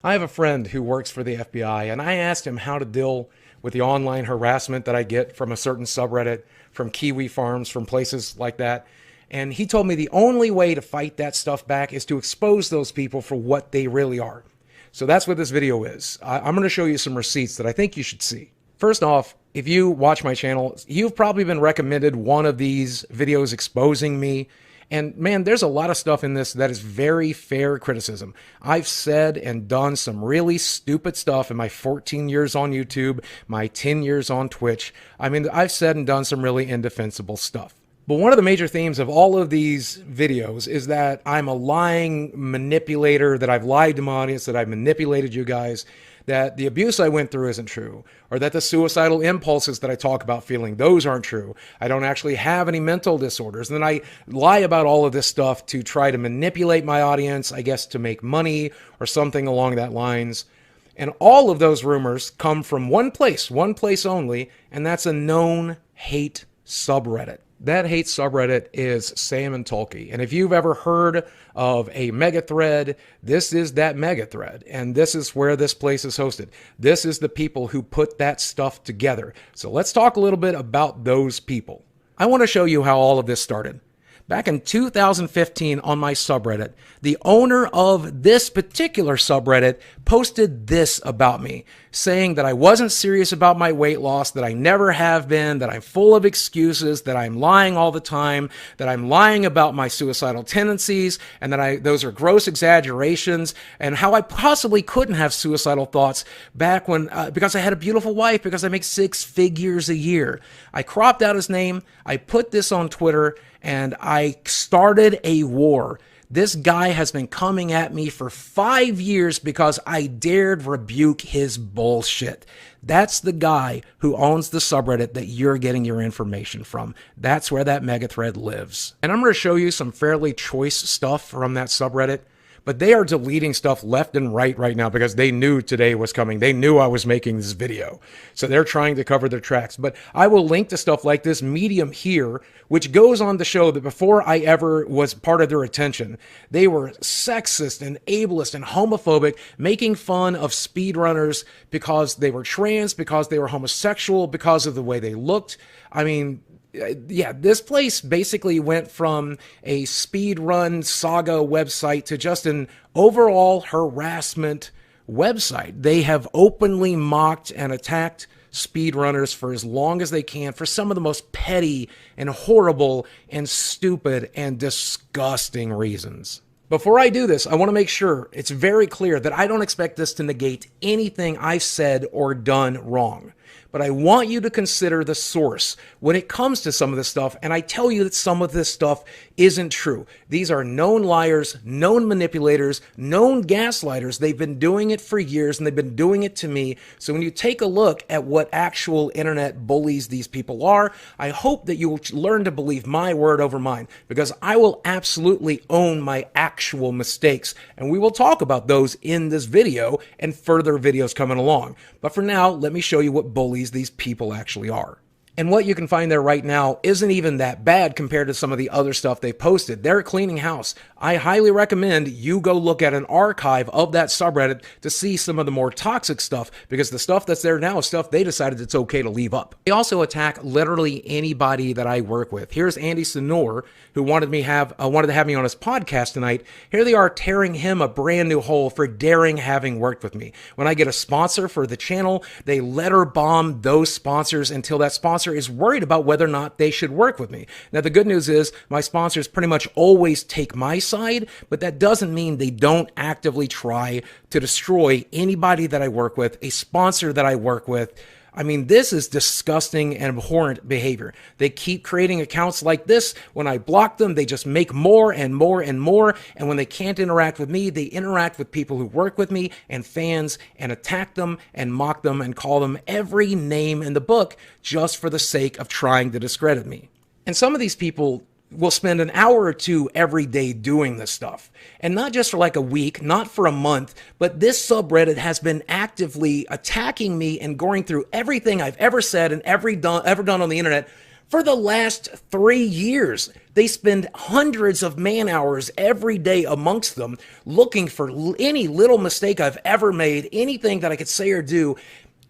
I have a friend who works for the FBI, and I asked him how to deal with the online harassment that I get from a certain subreddit, from Kiwi farms, from places like that. And he told me the only way to fight that stuff back is to expose those people for what they really are. So that's what this video is. I'm going to show you some receipts that I think you should see. First off, if you watch my channel, you've probably been recommended one of these videos exposing me. And man, there's a lot of stuff in this that is very fair criticism. I've said and done some really stupid stuff in my 14 years on YouTube, my 10 years on Twitch. I mean, I've said and done some really indefensible stuff. But one of the major themes of all of these videos is that I'm a lying manipulator, that I've lied to my audience, that I've manipulated you guys, that the abuse I went through isn't true, or that the suicidal impulses that I talk about feeling, those aren't true. I don't actually have any mental disorders. And then I lie about all of this stuff to try to manipulate my audience, I guess to make money or something along that lines. And all of those rumors come from one place only, and that's a known hate subreddit. That hate subreddit is Sam and Tolkien. And if you've ever heard of a mega thread, this is that mega thread. And this is where this place is hosted. This is the people who put that stuff together. So let's talk a little bit about those people. I want to show you how all of this started. Back in 2015 on my subreddit, the owner of this particular subreddit posted this about me, saying that I wasn't serious about my weight loss, that I never have been, that I'm full of excuses, that I'm lying all the time, that I'm lying about my suicidal tendencies, and that those are gross exaggerations, and how I possibly couldn't have suicidal thoughts back when, because I had a beautiful wife, because I make 6 figures a year. I cropped out his name, I put this on Twitter, and I started a war. This guy has been coming at me for 5 years because I dared rebuke his bullshit. That's the guy who owns the subreddit that you're getting your information from. That's where that mega thread lives. And I'm going to show you some fairly choice stuff from that subreddit. But they are deleting stuff left and right now because they knew today was coming. They knew I was making this video. So they're trying to cover their tracks. But I will link to stuff like this medium here, which goes on to show that before I ever was part of their attention, they were sexist and ableist and homophobic, making fun of speedrunners because they were trans, because they were homosexual, because of the way they looked. I mean, yeah, this place basically went from a speedrun saga website to just an overall harassment website. They have openly mocked and attacked speedrunners for as long as they can for some of the most petty and horrible and stupid and disgusting reasons. Before I do this, I want to make sure it's very clear that I don't expect this to negate anything I've said or done wrong. But I want you to consider the source when it comes to some of this stuff, and I tell you that some of this stuff isn't true. These are known liars, known manipulators, known gaslighters. They've been doing it for years, and they've been doing it to me. So when you take a look at what actual internet bullies these people are, I hope that you will learn to believe my word over mine, because I will absolutely own my actual mistakes, and we will talk about those in this video and further videos coming along. But for now, let me show you what bullies these people actually are. And what you can find there right now isn't even that bad compared to some of the other stuff they posted. They're cleaning house. I highly recommend you go look at an archive of that subreddit to see some of the more toxic stuff, because the stuff that's there now is stuff they decided it's okay to leave up. They also attack literally anybody that I work with. Here's Andy Senor, who wanted to have me on his podcast tonight. Here they are tearing him a brand new hole for daring having worked with me. When I get a sponsor for the channel, they letter bomb those sponsors until that sponsor is worried about whether or not they should work with me. Now, the good news is my sponsors pretty much always take my side, but that doesn't mean they don't actively try to destroy anybody that I work with, a sponsor that I work with. I mean, this is disgusting and abhorrent behavior. They keep creating accounts like this. When I block them, they just make more and more and more. And when they can't interact with me, they interact with people who work with me and fans and attack them and mock them and call them every name in the book just for the sake of trying to discredit me. And some of these people will spend an hour or two every day doing this stuff. And not just for like a week, not for a month, but this subreddit has been actively attacking me and going through everything I've ever said and ever done on the internet For the last 3 years, they spend hundreds of man hours every day amongst them looking for any little mistake I've ever made, anything that I could say or do.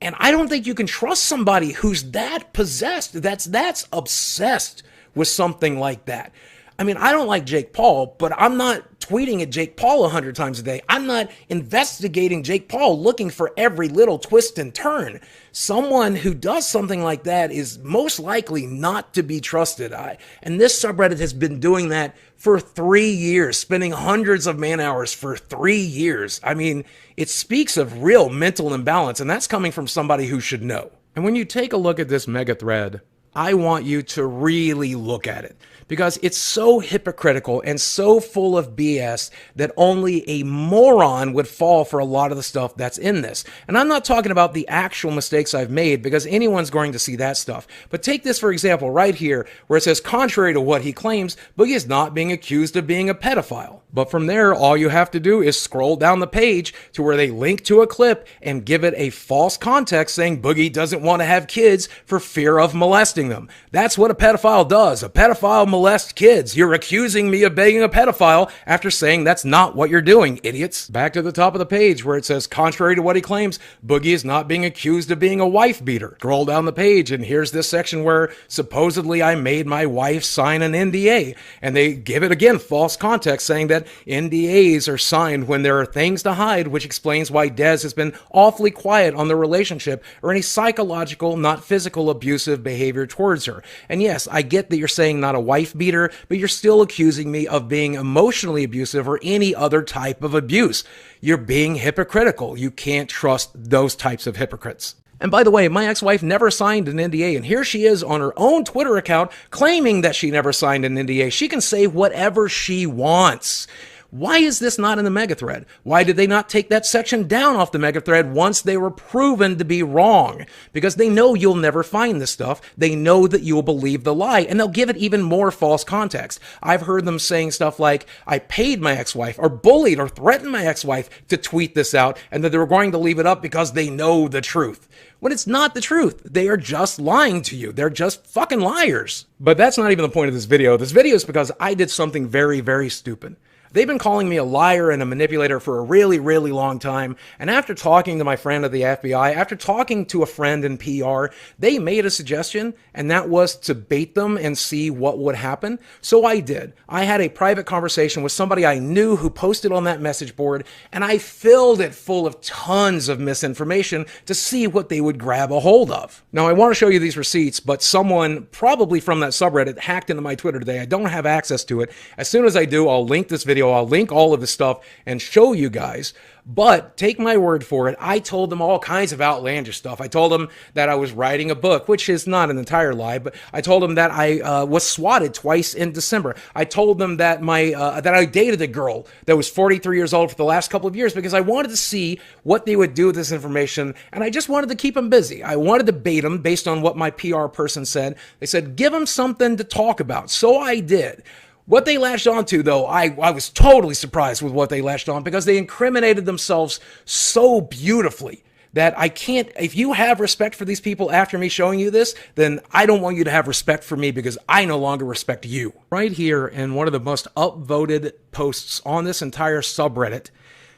And I don't think you can trust somebody who's that possessed, that's obsessed with something like that. I mean, I don't like Jake Paul, but I'm not tweeting at Jake Paul 100 times a day. I'm not investigating Jake Paul looking for every little twist and turn. Someone who does something like that is most likely not to be trusted. And this subreddit has been doing that for 3 years, spending hundreds of man hours for 3 years. I mean, it speaks of real mental imbalance, and that's coming from somebody who should know. And when you take a look at this mega thread, I want you to really look at it because it's so hypocritical and so full of BS that only a moron would fall for a lot of the stuff that's in this. And I'm not talking about the actual mistakes I've made because anyone's going to see that stuff. But take this, for example, right here where it says, contrary to what he claims, Boogie is not being accused of being a pedophile. But from there, all you have to do is scroll down the page to where they link to a clip and give it a false context saying Boogie doesn't want to have kids for fear of molesting them. That's what a pedophile does. A pedophile molests kids. You're accusing me of being a pedophile after saying that's not what you're doing, idiots. Back to the top of the page where it says, contrary to what he claims, Boogie is not being accused of being a wife beater. Scroll down the page and here's this section where supposedly I made my wife sign an NDA. And they give it again false context saying that NDAs are signed when there are things to hide, which explains why Dez has been awfully quiet on the relationship or any psychological, not physical, abusive behavior towards her. And yes, I get that you're saying not a wife beater, but you're still accusing me of being emotionally abusive or any other type of abuse. You're being hypocritical. You can't trust those types of hypocrites. And by the way, my ex-wife never signed an NDA, and here she is on her own Twitter account claiming that she never signed an NDA. She can say whatever she wants. Why is this not in the mega thread? Why did they not take that section down off the mega thread once they were proven to be wrong? Because they know you'll never find this stuff. They know that you'll believe the lie, and they'll give it even more false context. I've heard them saying stuff like, I paid my ex-wife, or bullied or threatened my ex-wife to tweet this out, and that they were going to leave it up because they know the truth. When it's not the truth. They are just lying to you. They're just fucking liars. But that's not even the point of this video. This video is because I did something very, very stupid. They've been calling me a liar and a manipulator for a really, really long time. And after talking to my friend at the FBI, after talking to a friend in PR, they made a suggestion, and that was to bait them and see what would happen. So I did. I had a private conversation with somebody I knew who posted on that message board, and I filled it full of tons of misinformation to see what they would grab a hold of. Now, I want to show you these receipts, but someone probably from that subreddit hacked into my Twitter today. I don't have access to it. As soon as I do, I'll link this video. I'll link all of this stuff and show you guys. But take my word for it, I told them all kinds of outlandish stuff. I told them that I was writing a book, which is not an entire lie, but I told them that I was swatted twice in December. I told them that that I dated a girl that was 43 years old for the last couple of years because I wanted to see what they would do with this information, and I just wanted to keep them busy. I wanted to bait them based on what my PR person said. They said, give them something to talk about. So I did. What they latched onto, though, I was totally surprised with what they latched on because they incriminated themselves so beautifully that I can't, if you have respect for these people after me showing you this, then I don't want you to have respect for me because I no longer respect you. Right here in one of the most upvoted posts on this entire subreddit,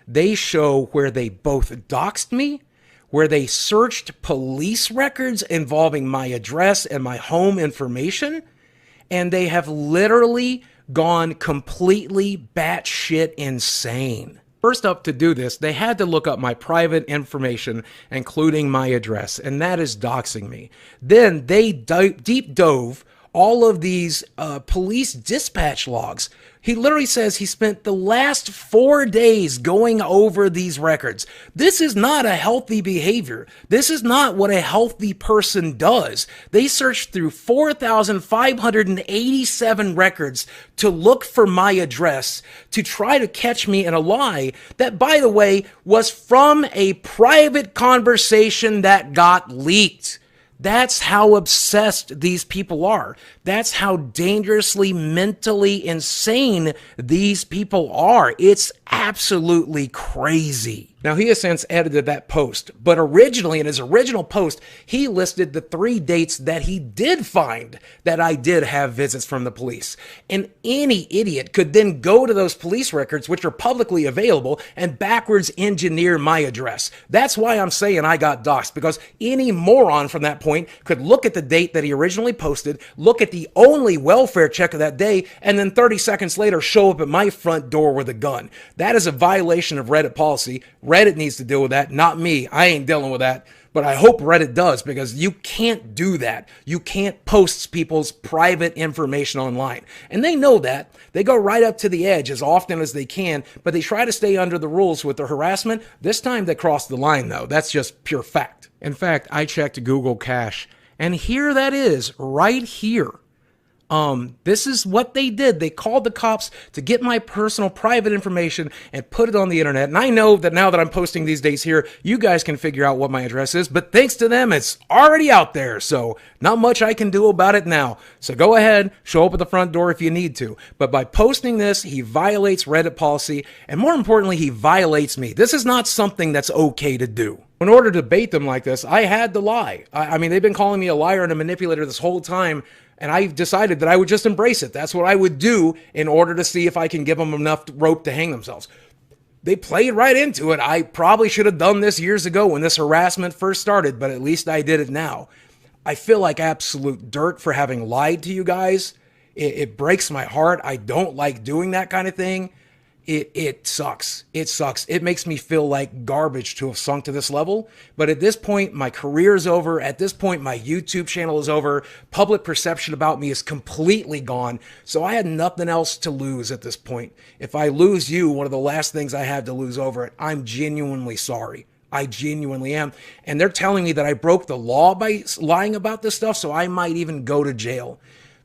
they show where they both doxed me, where they searched police records involving my address and my home information, and they have literally gone completely batshit insane. First up, to do this, they had to look up my private information, including my address, and that is doxing me. Then they deep dove all of these police dispatch logs. He literally says he spent the last 4 days going over these records. This is not a healthy behavior. This is not what a healthy person does. They searched through 4,587 records to look for my address to try to catch me in a lie that, by the way, was from a private conversation that got leaked. That's how obsessed these people are. That's how dangerously mentally insane these people are. It's absolutely crazy. Now, he has since edited that post, but originally, in his original post, he listed the 3 dates that he did find that I did have visits from the police. And any idiot could then go to those police records, which are publicly available, and backwards engineer my address. That's why I'm saying I got doxxed, because any moron from that point could look at the date that he originally posted, look at the only welfare check of that day, and then 30 seconds later show up at my front door with a gun. That is a violation of Reddit policy. Reddit needs to deal with that, not me. I ain't dealing with that. But I hope Reddit does, because you can't do that. You can't post people's private information online. And they know that. They go right up to the edge as often as they can, but they try to stay under the rules with the harassment. This time they crossed the line, though. That's just pure fact. In fact, I checked Google Cache, and here that is, right here. This is what they did. They called the cops to get my personal private information and put it on the internet. And I know that now that I'm posting these days here, you guys can figure out what my address is, but thanks to them, it's already out there. So not much I can do about it now. So go ahead, show up at the front door if you need to. But by posting this, he violates Reddit policy. And more importantly, he violates me. This is not something that's okay to do. In order to bait them like this, I had to lie. I mean, they've been calling me a liar and a manipulator this whole time. And I decided that I would just embrace it. That's what I would do in order to see if I can give them enough rope to hang themselves. They played right into it. I probably should have done this years ago when this harassment first started, but at least I did it now. I feel like absolute dirt for having lied to you guys. It breaks my heart. I don't like doing that kind of thing. It sucks. It sucks. It makes me feel like garbage to have sunk to this level. But at this point, my career is over. At this point, my YouTube channel is over. Public perception about me is completely gone. So I had nothing else to lose at this point. If I lose you, one of the last things I had to lose over it, I'm genuinely sorry. I genuinely am. And they're telling me that I broke the law by lying about this stuff, so I might even go to jail.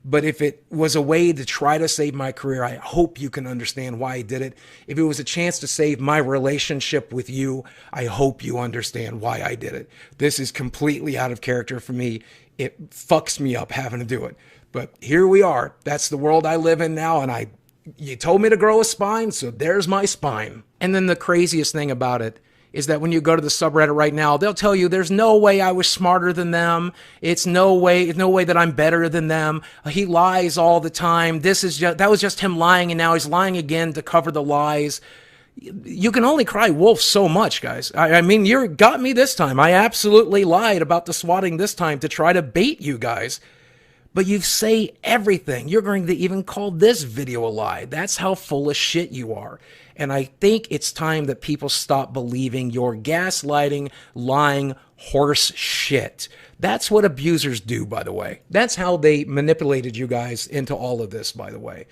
But if it was a way to try to save my career, I hope you can understand why I did it. If it was a chance to save my relationship with you, I hope you understand why I did it. This is completely out of character for me. It fucks me up having to do it. But here we are. That's the world I live in now, and you told me to grow a spine, so there's my spine. And then the craziest thing about it is that when you go to the subreddit right now, they'll tell you there's no way I was smarter than them. It's no way that I'm better than them. He lies all the time. That was just him lying, and now he's lying again to cover the lies. You can only cry wolf so much, guys. I mean, you got me this time. I absolutely lied about the swatting this time to try to bait you guys. But you say everything. You're going to even call this video a lie. That's how full of shit you are. And I think it's time that people stop believing your gaslighting, lying horse shit. That's what abusers do, by the way. That's how they manipulated you guys into all of this, by the way.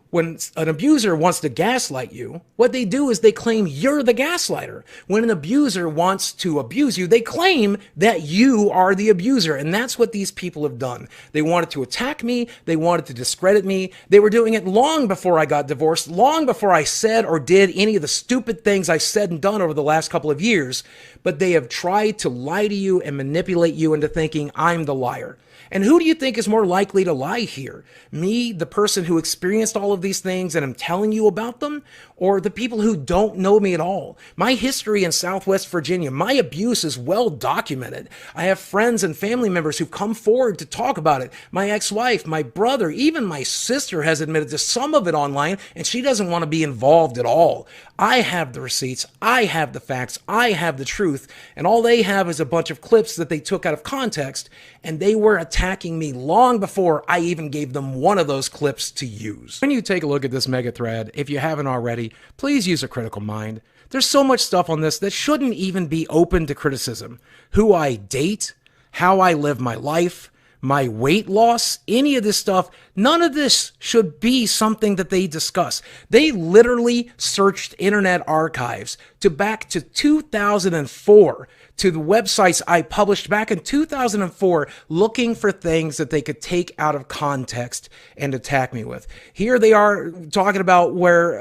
When an abuser wants to gaslight you, what they do is they claim you're the gaslighter. When an abuser wants to abuse you, they claim that you are the abuser. And that's what these people have done. They wanted to attack me. They wanted to discredit me. They were doing it long before I got divorced, long before I said or did any of the stupid things I said and done over the last couple of years. But they have tried to lie to you and manipulate you into thinking I'm the liar. And who do you think is more likely to lie here? Me, the person who experienced all of these things and I'm telling you about them? Or the people who don't know me at all? My history in Southwest Virginia, my abuse is well documented. I have friends and family members who've come forward to talk about it. My ex-wife, my brother, even my sister has admitted to some of it online, and she doesn't want to be involved at all. I have the receipts, I have the facts, I have the truth, and all they have is a bunch of clips that they took out of context, and they were attacking me long before I even gave them one of those clips to use. When you take a look at this mega thread, if you haven't already, please use a critical mind. There's so much stuff on this that shouldn't even be open to criticism. Who I date, how I live my life, my weight loss, any of this stuff, none of this should be something that they discuss. They literally searched internet archives back to 2004, to the websites I published back in 2004, looking for things that they could take out of context and attack me with. Here they are talking about where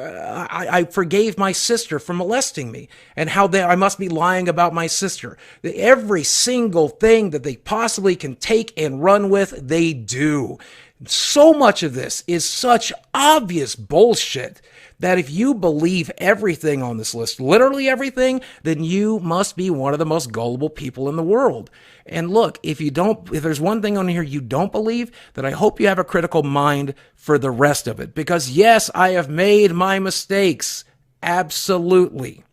I forgave my sister for molesting me and how I must be lying about my sister. Every single thing that they possibly can take and run with, they do. So much of this is such obvious bullshit that if you believe everything on this list, literally everything, then you must be one of the most gullible people in the world. And look, if there's one thing on here you don't believe, then I hope you have a critical mind for the rest of it. Because yes, I have made my mistakes. Absolutely.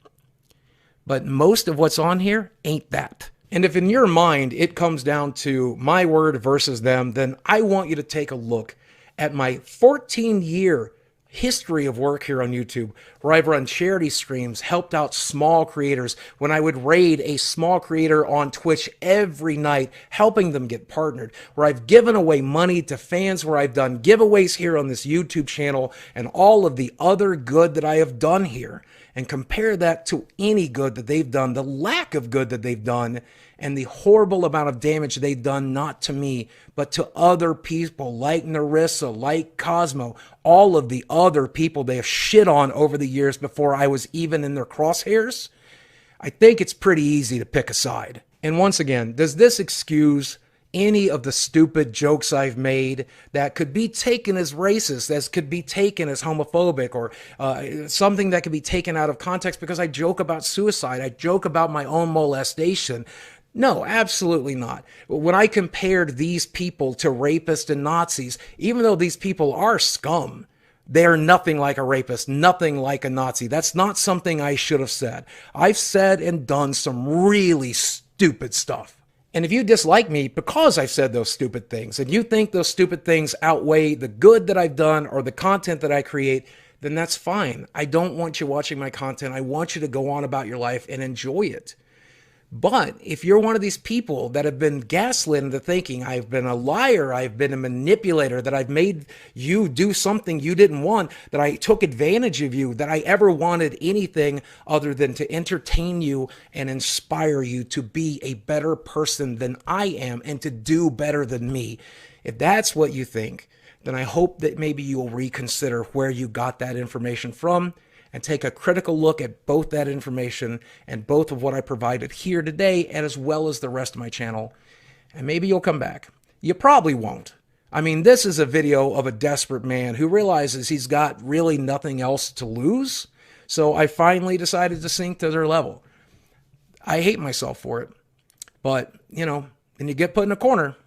But most of what's on here ain't that. And if in your mind it comes down to my word versus them, then I want you to take a look at my 14-year history of work here on YouTube, where I've run charity streams, helped out small creators, when I would raid a small creator on Twitch every night, helping them get partnered, where I've given away money to fans, where I've done giveaways here on this YouTube channel, and all of the other good that I have done here. And compare that to any good that they've done, the lack of good that they've done, and the horrible amount of damage they've done, not to me, but to other people like Narissa, like Cosmo, all of the other people they have shit on over the years before I was even in their crosshairs. I think it's pretty easy to pick a side. And once again, does this excuse any of the stupid jokes I've made that could be taken as racist, as could be taken as homophobic, or something that could be taken out of context because I joke about suicide, I joke about my own molestation? No, absolutely not. When I compared these people to rapists and Nazis, even though these people are scum, they're nothing like a rapist, nothing like a Nazi. That's not something I should have said. I've said and done some really stupid stuff. And if you dislike me because I've said those stupid things, and you think those stupid things outweigh the good that I've done or the content that I create, then that's fine. I don't want you watching my content. I want you to go on about your life and enjoy it. But if you're one of these people that have been gaslit into thinking I've been a liar, I've been a manipulator, that I've made you do something you didn't want, that I took advantage of you, that I ever wanted anything other than to entertain you and inspire you to be a better person than I am and to do better than me, if that's what you think, then I hope that maybe you'll reconsider where you got that information from, and take a critical look at both that information and both of what I provided here today, and as well as the rest of my channel. And maybe you'll come back. You probably won't. I mean, this is a video of a desperate man who realizes he's got really nothing else to lose. So I finally decided to sink to their level. I hate myself for it. But, you know, when you get put in a corner,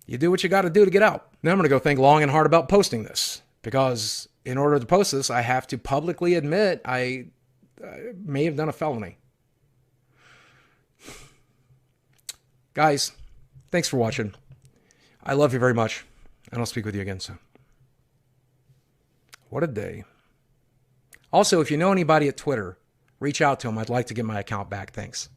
you do what you got to do to get out. Now I'm going to go think long and hard about posting this, because in order to post this, I have to publicly admit I may have done a felony. Guys, thanks for watching. I love you very much, and I'll speak with you again soon. What a day. Also, if you know anybody at Twitter, reach out to them. I'd like to get my account back. Thanks.